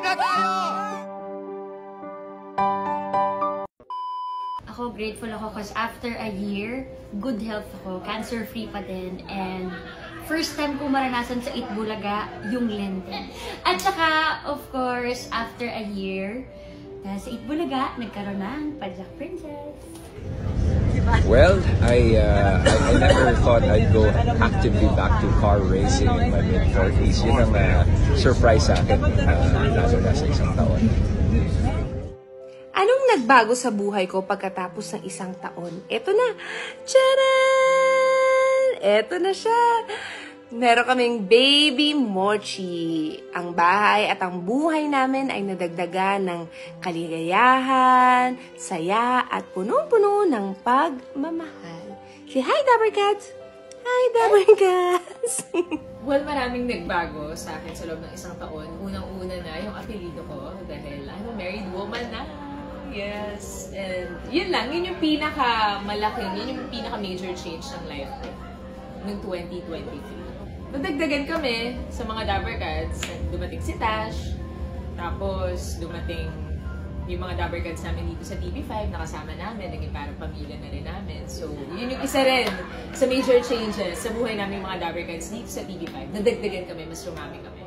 na tayo! Ako, grateful ako because after a year, good health ako, cancer-free pa din, and first time ko maranasan sa Itbulaga yung Lenten. At saka, of course, after a year, dahil sa Itbulaga, nagkaroon ng Padjak Princess. Well, I never thought I'd go actively back to car racing in my mid-40s. Yun ang surprise sa akin, lalo na sa isang taon. Anong nagbago sa buhay ko pagkatapos ng isang taon? Eto na! Tcharan! Eto na siya! Meron kaming baby Mochi. Ang bahay at ang buhay namin ay nadagdagan ng kaligayahan, saya at punong-puno ng pagmamahal. Say hi, Dabber Cats! Hi, Dabber Cats! Well, maraming nagbago sa akin sa loob ng isang taon. Unang-una na yung apelido ko dahil I'm a married woman na. Yes. And yun lang, yun yung pinakamalaking, yun yung pinaka-major change ng life ko noong 2023. Nadagdagan kami sa mga Dabber Cats. Dumating si Tash. Tapos dumating yung mga Dabber Cats namin dito sa TV5. Nakasama namin. Naging parang pamilya na rin namin. So, yun yung isa rin sa major changes sa buhay namin mga Dabber Cats dito sa TV5. Nadagdagan kami. Mas rumami kami.